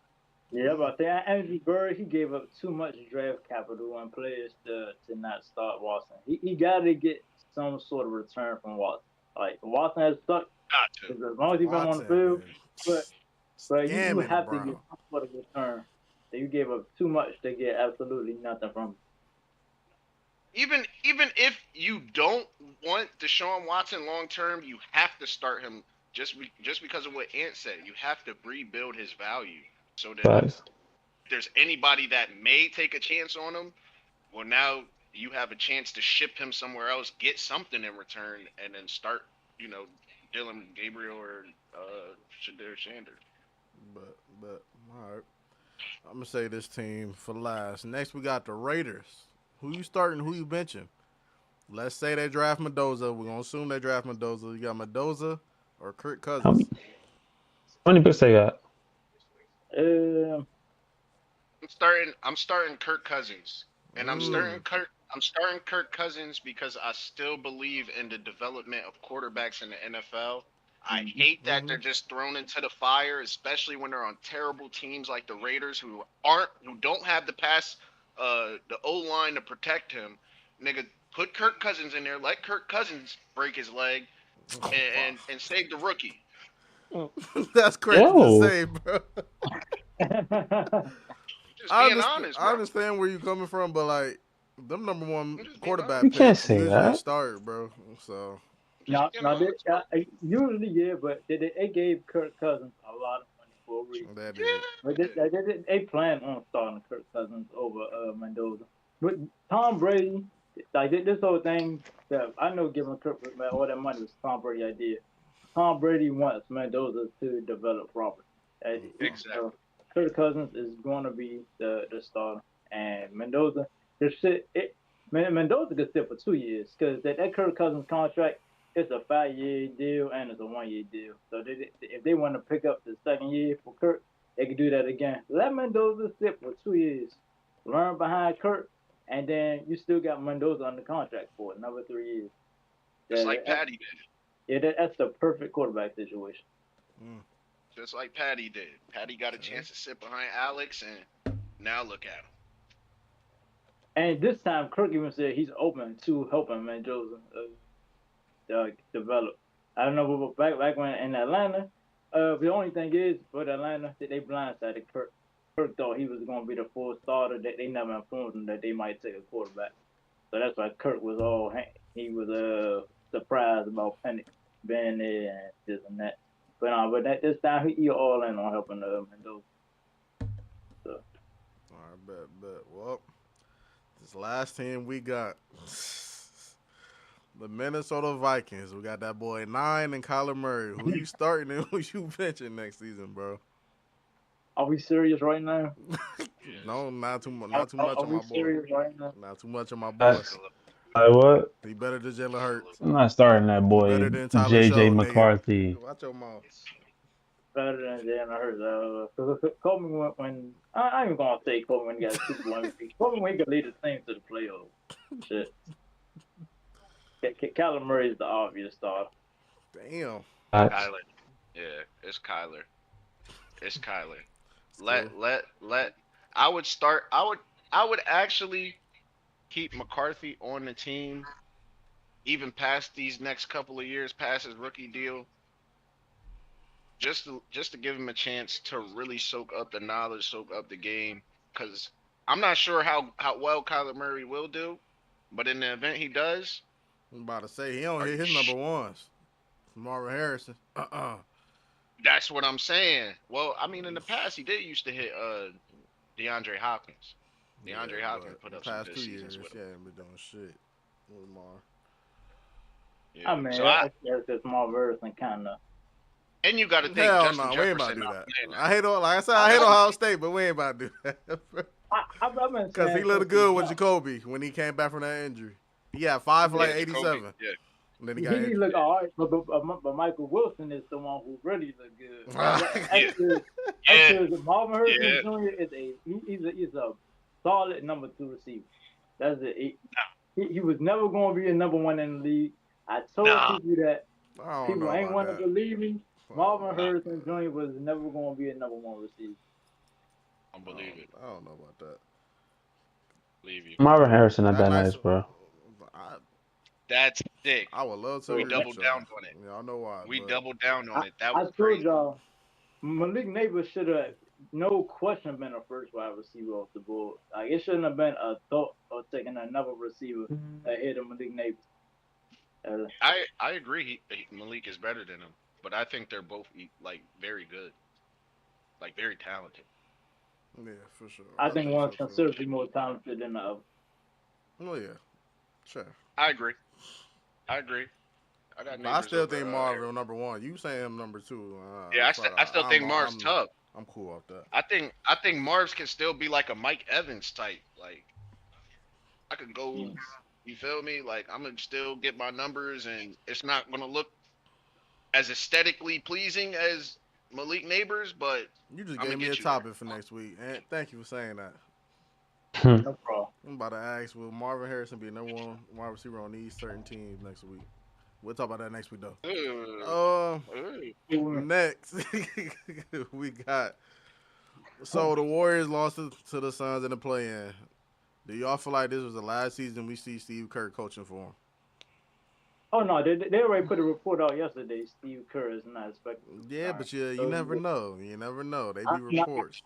D: Yeah, but Andrew Bird, he gave up too much draft capital and players to not start Watson. He got to get some sort of return from Watson. Like Watson has stuck as long as he's been on the field, but you have to get some sort of return. So you gave up too much to get absolutely nothing from him.
B: Even if you don't want Deshaun Watson long term, you have to start him just because of what Ant said. You have to rebuild his value so that if there's anybody that may take a chance on him, well, now you have a chance to ship him somewhere else, get something in return, and then start, Dylan Gabriel or Shador Sanders.
A: But all right. I'm gonna say this team for last. Next we got the Raiders. Who you starting? Who you benching? Let's say they draft Mendoza. We're gonna assume they draft Mendoza. You got Mendoza or Kirk Cousins?
C: How many picks they got?
B: I'm starting Kirk Cousins, and
A: Mm.
B: I'm starting Kirk Cousins because I still believe in the development of quarterbacks in the NFL. I
D: Mm-hmm.
B: hate that
A: Mm-hmm.
B: they're just thrown into the fire, especially when they're on terrible teams like the Raiders, who don't have the O line to protect him. Nigga, put Kirk Cousins in there. Let Kirk Cousins break his leg
A: Oh,
B: and
A: fuck.
B: save the rookie.
A: That's crazy to
C: Yo,
A: say, bro.
B: Just being honest,
A: I
B: bro.
A: understand where you coming from, but like them number one
B: I'm just being
A: quarterback
C: you
B: honest.
C: can't
A: picks
C: say
A: usually
C: that.
A: start, bro. So
B: Just
D: No,
B: being
D: no,
B: honest, bro.
D: usually yeah, but they gave Kirk Cousins a lot of money for a reason.
A: that is.
D: But
B: Yeah.
D: they plan on starting Kirk Cousins over Mendoza. But Tom Brady, like this whole thing that I know giving Kirk all that money was Tom Brady idea. Tom Brady wants Mendoza to develop properly.
B: Exactly.
D: So Kirk Cousins is going to be the starter, and Mendoza just sit. Mendoza could sit for 2 years because that Kirk Cousins contract it's a 5 year deal and it's a 1 year deal. So if they want to pick up the second year for Kirk, they could do that again. Let Mendoza sit for 2 years, learn behind Kirk, and then you still got Mendoza under contract for another 3 years.
B: Just like
D: That,
B: Patty did.
D: that's the perfect quarterback situation.
A: Mm,
B: Just like Patty did. Patty got a
A: okay.
B: chance to sit behind Alex, and now look at him.
D: And this time, Kirk even said he's open to helping Mendoza develop. I don't know, but back when in Atlanta, the only thing is for Atlanta that they blindsided Kirk. Kirk thought he was going to be the full starter. That they never informed him that they might take a quarterback. So that's why Kirk was he was surprised about Penix being there and this and that. But at this time he all in on helping Mendoza. So
A: All right, bet. Well, this last team we got the Minnesota Vikings. We got that boy 9 and Kyler Murray. Who you starting and who you benching next season, bro?
D: are we serious right now?
B: Yes.
A: No, not too much.
D: Are,
A: Not too
D: are,
A: much
D: are
A: on
D: we
A: my boy.
D: serious right now?
A: Not too much on my boy.
B: Take
C: That's
B: a look.
C: like what?
A: He better than Jalen
B: Take a look.
A: Hurts.
C: I'm not starting that
A: He
C: boy
A: better than Tyler
C: JJ
A: Show, nigga.
C: McCarthy.
A: Watch your mouth.
D: Better than Jalen Hurts. Because Kobe when I ain't even gonna say Kobe when he got Super Bowl MVP. Kobe when he could lead the team to the playoffs. Shit, Kyler Murray is the obvious star.
A: Damn.
C: Facts.
B: Kyler. Yeah, it's Kyler. It's Kyler.
A: Still.
B: Let. I would start. I would actually keep McCarthy on the team even past these next couple of years, past his rookie deal, just to give him a chance to really soak up the knowledge, soak up the game. Because I'm not sure how well Kyler Murray will do, but in the event he does,
A: I'm about to say he don't
B: are
A: hit
B: you?
A: his number ones. Marvin Harrison.
B: That's what I'm saying. Well, I mean, in the past he did used to hit DeAndre Hopkins.
A: Yeah,
B: DeAndre Hopkins
A: but
B: put
A: the
B: up some
A: past
B: good
A: 2 years,
B: seasons with
A: he
B: him.
A: ain't been doing shit with Mar.
D: I
B: Yeah.
D: mean,
B: So I
D: that's just more verse and kind of.
B: and you got to think
A: Hell
B: Justin
A: no, we ain't about
B: Jefferson
A: to do
B: not
A: that.
B: playing
A: I hate, like I said,
D: I,
A: I hate
B: that.
A: Ohio State, but we ain't about to do that.
D: I've been
A: Because he
D: saying since
A: looked
D: he
A: good with
D: jumped.
A: Jacoby when he came back from that injury. He had 5 for
D: Yeah,
A: like
B: Yeah, Jacoby.
A: 87,
B: Yeah.
A: and then he got
D: he
A: injured.
D: look all right, but Michael Wilson is the one who really look good.
B: Yeah. Yeah.
D: Actually, Marvin Harrison
B: Yeah.
D: Jr. is he's a solid number two receiver. That's it. He was never going to be a number one in the league. I told
B: Nah.
D: people that
A: I don't
D: people
A: know
D: ain't
A: about
D: want to
A: that.
D: believe me.
A: I don't
D: Marvin
A: know.
B: Nah.
D: Harrison Jr. was never going to be a number one receiver.
B: I don't believe it.
A: I don't know about that.
B: Believe you.
C: Marvin Harrison not
A: That
C: that
A: nice.
C: nice, bro.
A: I,
B: That's sick.
A: I would love to
D: So
B: We
A: agree
D: that,
A: with
B: doubled
A: y'all.
B: down on it.
A: Y'all know why,
B: We
A: but
B: doubled down
D: I,
B: on it. That
D: I
B: was
D: told
B: crazy.
D: y'all Malik Neighbors should have no question been a first wide receiver off the board. Like it shouldn't have been a thought of taking another receiver ahead of Malik Neighbors. Uh,
B: I agree. Malik is better than him, but I think they're both like very good, like very talented.
A: yeah, for sure.
D: I
A: I
D: think
A: think
D: one's
A: so too.
D: considerably more talented than the other.
A: Oh yeah, sure.
B: I agree. I agree. I got
A: But I
B: neighbors
A: still
B: over
A: think
B: Harry.
A: Marvin number one. You saying him number two?
B: Yeah,
A: Fuck,
B: I still think Marv's tough.
A: I'm cool off that.
B: I think Marv's can still be like a Mike Evans type. Like I could go. You feel me? Like I'm gonna still get my numbers, and it's not gonna look as aesthetically pleasing as Malik Neighbors, but
A: You just
B: I'm
A: gave
B: gonna
A: me a
B: get you there.
A: topic for next week, and thank you for saying that.
D: No problem.
A: I'm about to ask, will Marvin Harrison be number one wide receiver on these certain teams next week? We'll talk about that next week, though.
B: Ugh. Ugh.
A: Next, we got. So the Warriors lost to the Suns in the play-in. Do y'all feel like this was the last season we see Steve Kerr coaching for him?
D: Oh no, they already put a report out yesterday. Steve Kerr is not expected to
A: Yeah,
D: resign.
A: but you
D: So
A: never know. You never know. They
D: I,
A: be reports.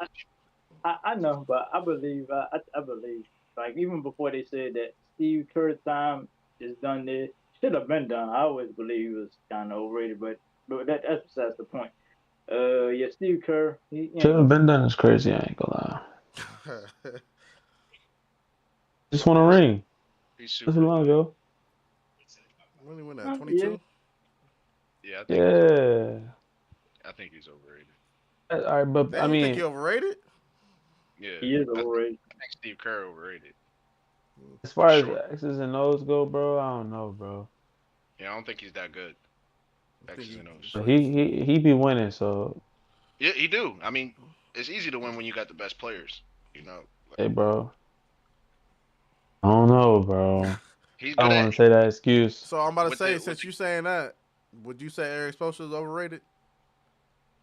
D: I know, but I believe I believe like even before they said that Steve Kerr's time is done, there should have been done. I always believe he was kind of overrated, but that's besides the point. Yeah, Steve Kerr, he you
C: Should
D: know
C: have been done is crazy. I ain't gonna lie. Just want a
B: He's
C: ring.
B: he's
C: That's
B: super
C: a long
B: overrated.
C: ago.
A: When he win that
D: yeah
A: 22?
B: Yeah, I think he's overrated.
C: Yeah.
B: I think he's overrated.
C: All right, but I
A: Damn, you think he
C: mean,
A: overrated?
B: Yeah,
D: he is
B: I
D: overrated.
B: think Steve Kerr overrated
C: as
B: for
C: far as
B: sure.
C: X's and O's go, bro, I don't know, bro.
B: Yeah, I don't think he's that good.
A: I think
B: X's and O's.
C: But
A: so
C: he be winning, so
B: Yeah, he do. I mean, it's easy to win when you got the best players. You know, like,
C: hey, bro. I don't know, bro.
B: he's
C: I
B: good
C: don't
B: at
C: want to say that excuse.
A: So I'm about to
B: with
A: say,
B: the
A: since you saying that, would you say Eric Spoelstra is overrated?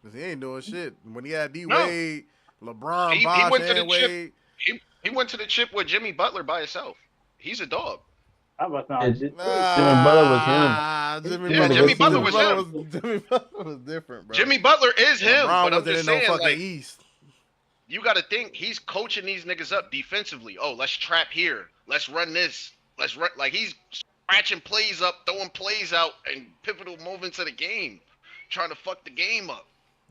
A: Because he ain't doing shit. When he had D
B: no.
A: Wade, LeBron,
B: He
A: Bosh,
B: went to the
A: and
B: chip.
A: Wade.
B: He went to the chip with Jimmy Butler by himself. He's a dog.
D: I was
C: Yeah,
D: not did
C: Jimmy Butler was him.
A: Jimmy
B: Yeah,
C: One of the
A: Butler.
B: Jimmy
C: best
B: Butler
A: Jimmy
C: teams.
B: was
A: Butler
B: him.
A: was Jimmy Butler was different, bro.
B: Jimmy Butler is him,
A: LeBron
B: but I'm
A: wasn't
B: just
A: in no
B: saying,
A: fucking
B: like,
A: East.
B: you got to think he's coaching these niggas up defensively. Oh, let's trap here. Let's run this. Let's run. Like, he's scratching plays up, throwing plays out, and pivotal moments of the game, trying to fuck the game up.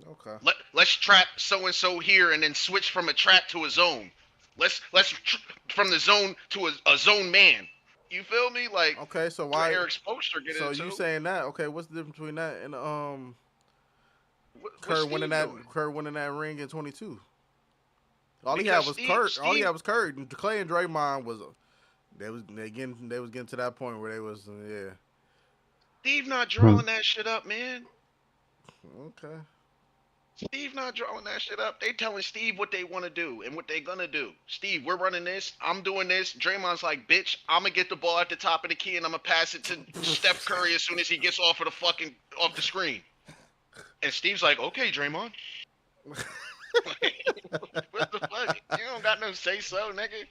A: Okay.
B: Let's trap so and so here, and then switch from a trap to a zone. From the zone to a zone man. You feel me? Like,
A: Okay. So
B: what
A: why?
B: Eric Spoelstra get
A: So you
B: into?
A: saying that? Okay. What's the difference between that and
B: What's
A: Kerr winning
B: Steve
A: that
B: doing?
A: ring in 22? All he had
B: Because
A: was
B: Steve,
A: Kurt. All he
B: Steve,
A: had was Kurt. And Clay and Draymond was they was getting to that point where they was yeah.
B: Steve not
C: Hmm.
B: drawing that shit up, man.
A: Okay.
B: Steve not drawing that shit up. They telling Steve what they want to do and what they gonna do. Steve, we're running this. I'm doing this. Draymond's like, bitch, I'm gonna get the ball at the top of the key and I'm gonna pass it to Steph Curry as soon as he gets off the screen. And Steve's like, okay, Draymond. What the fuck? You don't got no say so, nigga.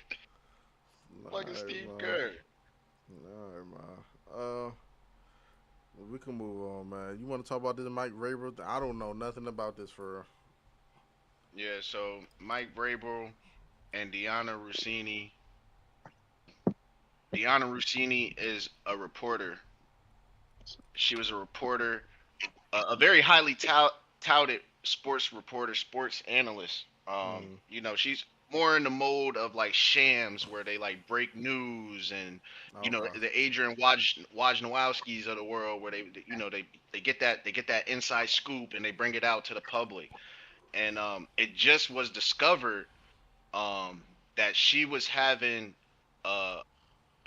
B: Fucking Steve Kerr.
A: Alright, man. We can move on, man. You want to talk about this Mike Vrabel? I don't know nothing about this for real.
B: Yeah, so Mike Vrabel and Deanna Rossini. Deanna Rossini is a reporter. She was a reporter, a very highly touted sports reporter, sports analyst. You know, she's more in the mode of like Shams, where they like break news, and you know
A: Okay.
B: the Adrian Wojnarowskis of the world, where they get that inside scoop and they bring it out to the public. And it just was discovered um, that she was having uh,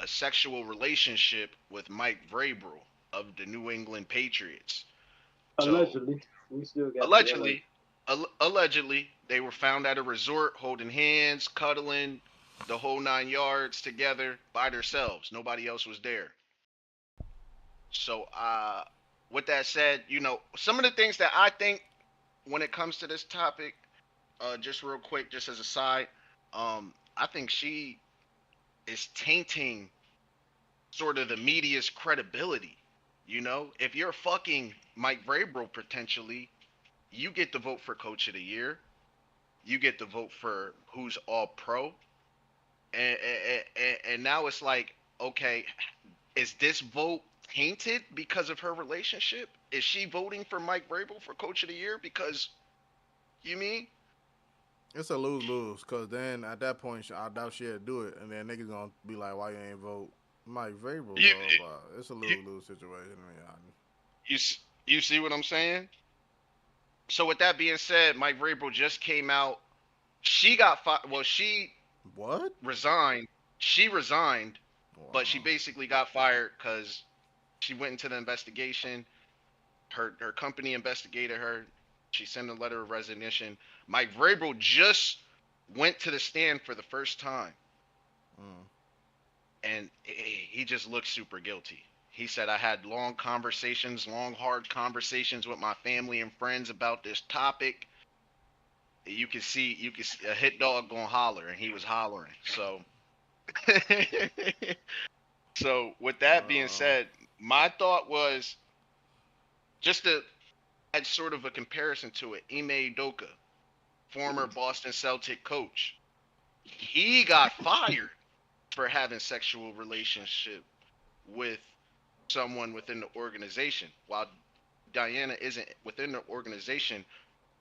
B: a sexual relationship with Mike Vrabel of the New England Patriots. So
D: allegedly. We still got the
B: allegedly, allegedly, they were found at a resort holding hands, cuddling, the whole 9 yards together by themselves. Nobody else was there. So, with that said, you know, some of the things that I think when it comes to this topic, just real quick, just as a side, I think she is tainting sort of the media's credibility. You know, if you're fucking Mike Vrabel potentially, you get the vote for Coach of the Year. You get the vote for who's All Pro, and now it's like, okay, is this vote tainted because of her relationship? Is she voting for Mike Vrabel for Coach of the Year because you mean?
A: It's a lose-lose, because then at that point, I doubt she'll do it. And then niggas going to be like, why you ain't vote Mike Vrabel,
B: You,
A: blah, blah. It's a
B: you,
A: lose-lose situation. I mean,
B: you see what I'm saying? So with that being said, Mike Vrabel just came out. She got fired. Well, she
A: what?
B: resigned. She resigned, but she
A: Wow.
B: basically got fired because she went into the investigation. Her company investigated her. She sent a letter of resignation. Mike Vrabel just went to the stand for the first time,
A: Mm.
B: and he just looked super guilty. He said, I had long conversations, long, hard conversations with my family and friends about this topic. You can see a hit dog gonna holler, and he was hollering. So, so with that being
A: Uh,
B: said, my thought was just to add sort of a comparison to it. Ime Udoka, former Boston Celtic coach, he got fired for having sexual relationship with someone within the organization. While Diana isn't within the organization,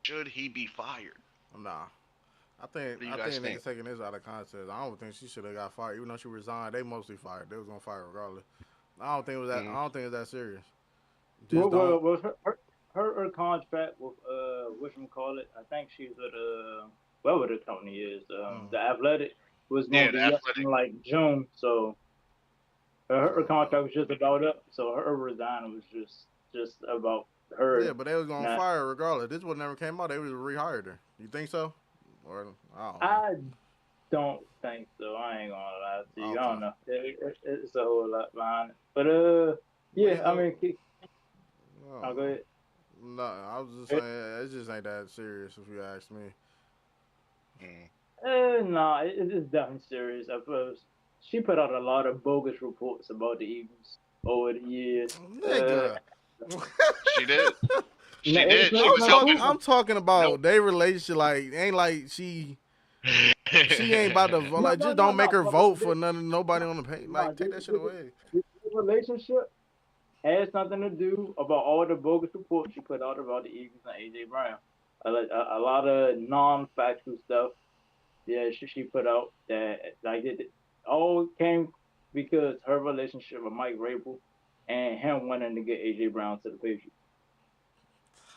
B: should he be fired?
A: nah.
B: What do you
A: I
B: guys
A: think
B: think?
A: niggas taking this out of context. I don't think she should have got fired. Even though she resigned, they mostly fired. They was gonna fire regardless.
B: Mm-hmm.
A: I don't think it was that serious. Just don't.
D: Well, her contract with whatchamacallit, I think she's with whatever the company is,
A: Mm.
D: the Athletic was gonna
B: Yeah, the
D: be up in
B: athletic.
D: like June, so her
A: Okay.
D: contract was just about up, so her resign was just about
A: Yeah,
D: her.
A: but they was gonna
D: Now
A: fire her regardless. This one never came out. They was rehired her. You think so? Or I don't know.
D: I don't think so. I ain't gonna lie to you. I
A: Okay.
D: don't know. It's a whole lot behind it, but
A: But
D: yeah.
A: you
D: I
A: know,
D: mean,
A: I don't
D: I'll go
A: know.
D: ahead.
A: No, I was just saying it just ain't that serious if you ask me.
B: Mm.
D: Nah, it's definitely serious. I suppose she put out a lot of bogus reports about the Eagles over the years. Uh,
A: Nigga.
B: She did.
D: no,
B: She did. She
A: I'm
B: was
A: talking.
B: helping.
D: proven.
A: I'm talking
B: Nope.
A: about their relationship. Like, ain't like she ain't about to vote. Like, just don't make
D: No.
A: her
D: But
A: vote for
D: this,
A: none nobody on the page.
D: no,
A: Like, take that shit away.
D: this relationship has something to do about all the bogus reports she put out about the Eagles and AJ Brown. A lot of non-factual stuff. Yeah, she put out that like it all came because her relationship with Mike Vrabel and him wanting to get AJ Brown to the Patriots.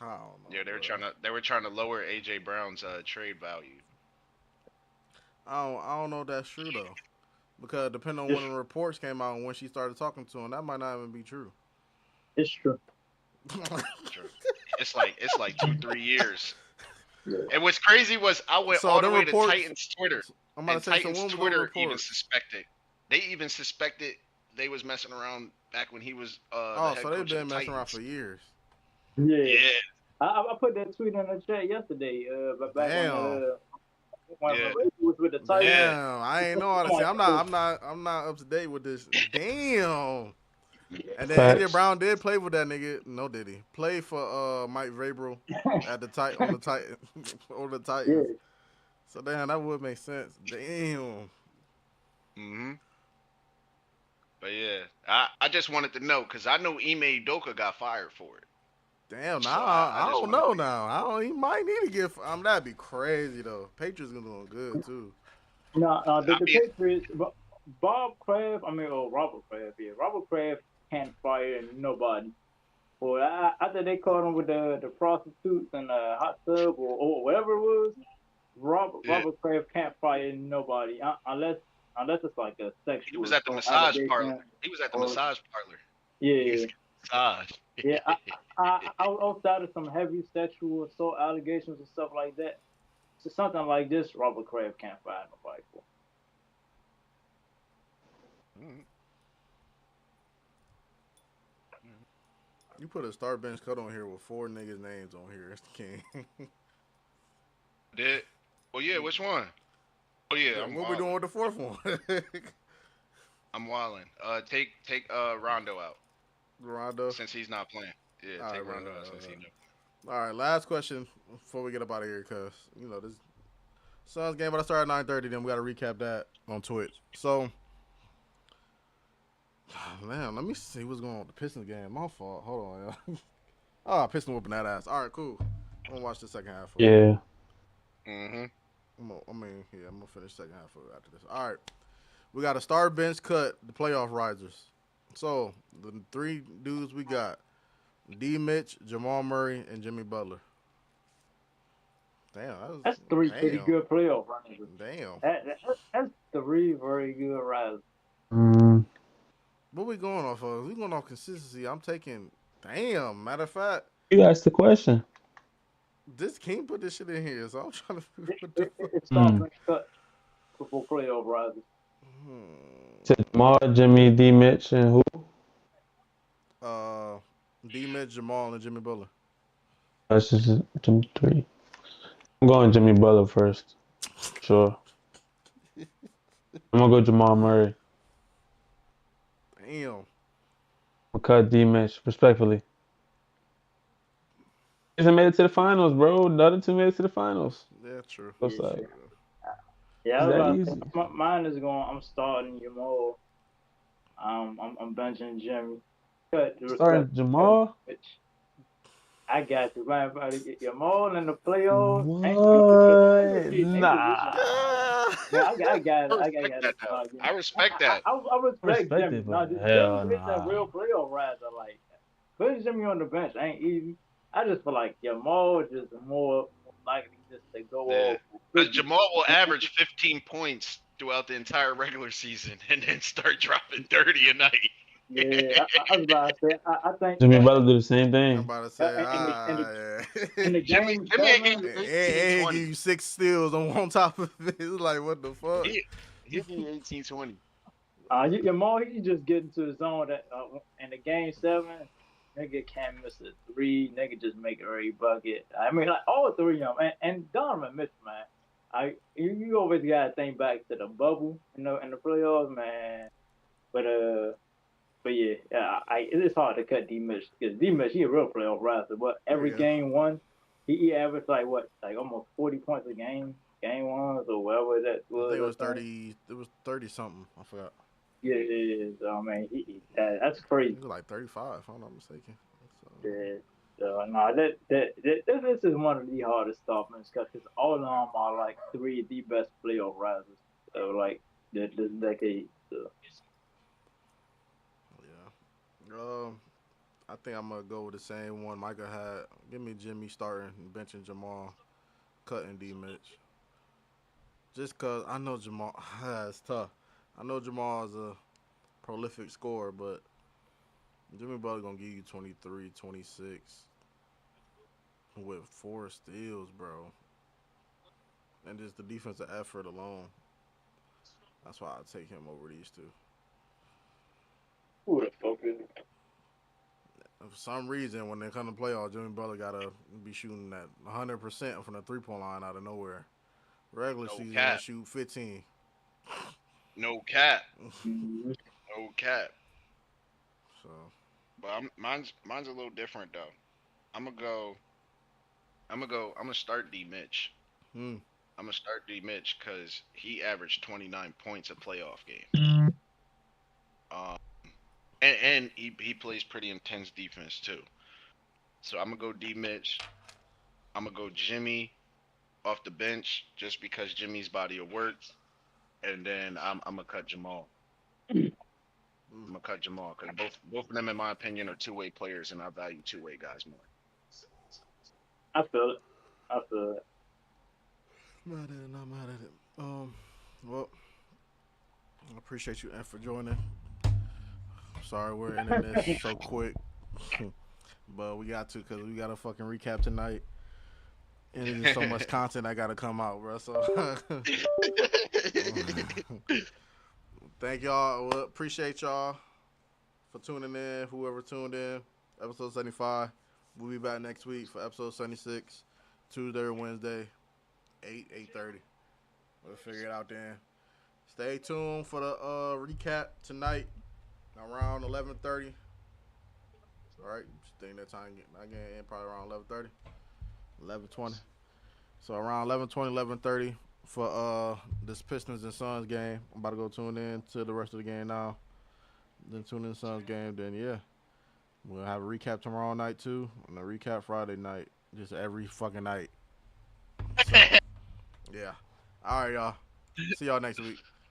A: I don't know,
B: Yeah, they were
A: bro.
B: trying to lower AJ Brown's trade value.
A: I don't know if that's true though, because depending on when
D: It's
A: the reports came out and when she started talking to him, that might not even be true.
D: it's true.
B: True. It's like 2-3 years.
D: Yeah.
B: And what's crazy was I went
A: So
B: all
A: the
B: the way to
A: reports.
B: Titans Twitter,
A: I'm about to
B: and
A: say. So
B: Titans
A: when was those
B: Twitter even
A: reports?
B: suspected. They even suspected they was messing around back when he was the
A: Oh, so
B: head
A: they've
B: coach of the
A: been messing around for
B: Titans.
A: years.
D: Yeah.
B: Yeah,
D: I put that tweet in the chat yesterday. But back
A: Damn.
D: when
B: yeah,
D: Vrabel was with the Titans,
B: yeah.
A: Damn. I ain't know how to
D: come
A: say.
D: on,
A: I'm not up to date with this. Damn. And then AJ
C: Facts.
A: Brown did play with that nigga. No, did he? Play for Mike Vrabel at the tight on the tight on the
D: yeah.
A: Titans. So damn, that would make sense. Damn.
B: Mhm. But yeah, I just wanted to know because I know Ime Udoka got fired for it.
A: Damn.
B: So
A: Now
B: I
A: I
B: just
A: don't
B: wanted
A: know.
B: to.
A: Now I don't. He might need to get. That'd be crazy though. Patriots gonna doing good too.
D: No,
B: I
D: the
B: mean,
D: Patriots, Bob Kraft, Robert Kraft, yeah, Robert Kraft can't fire nobody. Well, after they caught him with the prostitutes and the hot tub or whatever it was,
B: yeah,
D: Robert Kraft can't fire nobody unless it's like a
B: he was
D: sexual
B: at the
D: assault
B: massage parlor.
D: allegation
B: He was at the
D: or
B: massage parlor. He was
D: yeah,
B: getting massage.
D: yeah. Outside of some heavy sexual assault allegations and stuff like that, so something like this, Robert Kraft can't fire nobody for.
B: Mhm.
A: You put a star bench cut on here with four niggas' names on here. It's the king.
B: Did well, yeah. Which one? Oh yeah, I'm
A: What we doing
B: wilding.
A: with the fourth one?
B: I'm wilding. Take Rondo out
A: Rondo.
B: since he's not playing. Yeah,
A: All right,
B: take
A: bro.
B: Rondo out since he's not.
A: All right, last question before we get up out of here, cause you know this Suns game about to start at 9:30. Then we got to recap that on Twitch. So, man, let me see what's going on with the Pistons game. My fault. Hold on, y'all. Oh, Pistons whooping that ass. All right, cool. I'm gonna watch the second half of it.
C: Yeah.
B: Mhm.
A: I'm gonna finish second half of it after this. All right, we got a star bench cut, the playoff risers. So the three dudes we got: D. Mitch, Jamal Murray, and Jimmy Butler. Damn,
D: That's three pretty
A: damn,
D: good playoff runs.
A: damn.
D: That's three very good runs.
C: Mm,
A: What we going off of? We going off consistency. I'm taking. Damn. Matter of fact,
C: you asked the question.
A: This King put this shit in here, so I'm trying to figure what the fuck.
D: It's
C: Mm.
D: starting cut before playoff rises.
A: Hmm.
C: Said Jamal, Jimmy, D. Mitch, and who?
A: Uh, D. Mitch, Jamal, and Jimmy Butler.
C: That's just Jimmy 3. I'm going Jimmy Butler first. Sure. I'm gonna go Jamal Murray.
A: Damn.
C: I'm gonna cut D. Mitch, respectfully. He hasn't made it to the finals, bro. The other two made it to the finals.
A: Yeah, true.
C: So it's
D: Yeah,
C: like,
D: yeah. I
C: it's
D: was
C: that
D: about to say,
C: easy.
D: mine is going. I'm starting Jamal. I'm benching Jimmy. Cut the respect.
C: Starting Jamal?
D: I got you, man. About get your all in the playoffs. The regular
C: What?
D: season ain't position.
C: Nah.
D: Man, I got
B: I
D: it. I
B: respect
D: got
B: that
D: it.
B: though.
D: You
B: I
D: know,
B: respect that.
D: I respect
C: Respect
D: Jimmy.
C: it,
D: No,
C: but
D: Jimmy
C: hell
D: hit that
C: nah.
D: real playoff rise. I like that. Putting Jimmy on the bench ain't easy. I just feel like Jamal is just more likely just to go
B: Yeah.
D: off
B: Because
D: quickly.
B: Jamal will average 15 points throughout the entire regular season and then start dropping 30 a night.
D: Yeah, I was about to say. I think
C: Jimmy Butler do the same
A: I'm
C: thing.
A: about to say,
D: in
A: yeah.
D: the
B: Jimmy
D: game
B: Jimmy will give
D: seven.
B: you
A: and
B: 18,
A: he
B: 20.
A: give you 6 steals on top of it. It's like, what the fuck?
B: He'll give you 18, 20.
D: Jamal, he just get into the zone that in the game seven, nigga can't miss a three. Nigga just make it every bucket. I mean, like all three of them, and Donovan Mitchell, man. You always gotta think back to the bubble, in the playoffs, man. But yeah, it's hard to cut D Mitch because D Mitch he a real playoff riser. But
A: Oh,
D: every
A: yeah.
D: game one, he averaged like what, like almost 40 points a game ones or whatever that
A: I think
D: was.
A: it
D: I
A: was
D: think.
A: 30. It was 30 something. I forgot.
D: Yeah, yeah, yeah. So, I mean, that's
A: It
D: crazy.
A: was like 35, if I'm not mistaken. So,
D: Yeah. So no, this is one of the hardest tournaments because all of them are like three of the best playoff risers. So like this decade. So
A: yeah. I think I'm gonna go with the same one Micah had. Give me Jimmy starting, benching Jamal, cutting D Mitch. Just cause I know Jamal, it's tough. I know Jamal is a prolific scorer, but Jimmy Butler gonna give you 23, 26 with 4 steals, bro. And just the defensive effort alone. That's why I take him over these two.
D: who the fuck is it?
A: And for some reason, when they come to playoffs, Jimmy Butler gotta be shooting that 100% from the 3-point line out of nowhere. Regular
B: No
A: season, gonna
B: cap.
A: shoot 15.
B: No cap.
D: Mhm.
B: No cap.
A: So,
B: But mine's a little different though. I'm gonna go. I'm gonna start D Mitch.
A: hmm.
B: I'm gonna start D Mitch because he averaged 29 points a playoff game. Um, and he plays pretty intense defense too. So I'm gonna go D Mitch. I'm gonna go Jimmy off the bench just because Jimmy's body of work, and then I'm gonna cut Jamal. I'm gonna cut Jamal because both of them, in my opinion, are two-way players, and I value two-way guys more.
D: I feel it. I feel it.
A: Mad at it, not mad at it. Well, I appreciate you, and for joining. Sorry we're ending this so quick, but we got to because we got a fucking recap tonight, and there's just so much content I gotta come out, bro. So, thank y'all. Well, appreciate y'all for tuning in. Whoever tuned in, episode 75. We'll be back next week for episode 76, Tuesday or Wednesday, 8:30. We'll figure it out then. Stay tuned for the recap tonight around 11:30. All right, think that time again probably around 11:30, 11:20. So around 11:20, 11:30 for this Pistons and Suns game. I'm about to go tune in to the rest of the game now. Then tune in the Suns game. Then yeah, we'll have a recap tomorrow night too, and a recap Friday night. Just every fucking night. So yeah. All right, y'all. See y'all next week.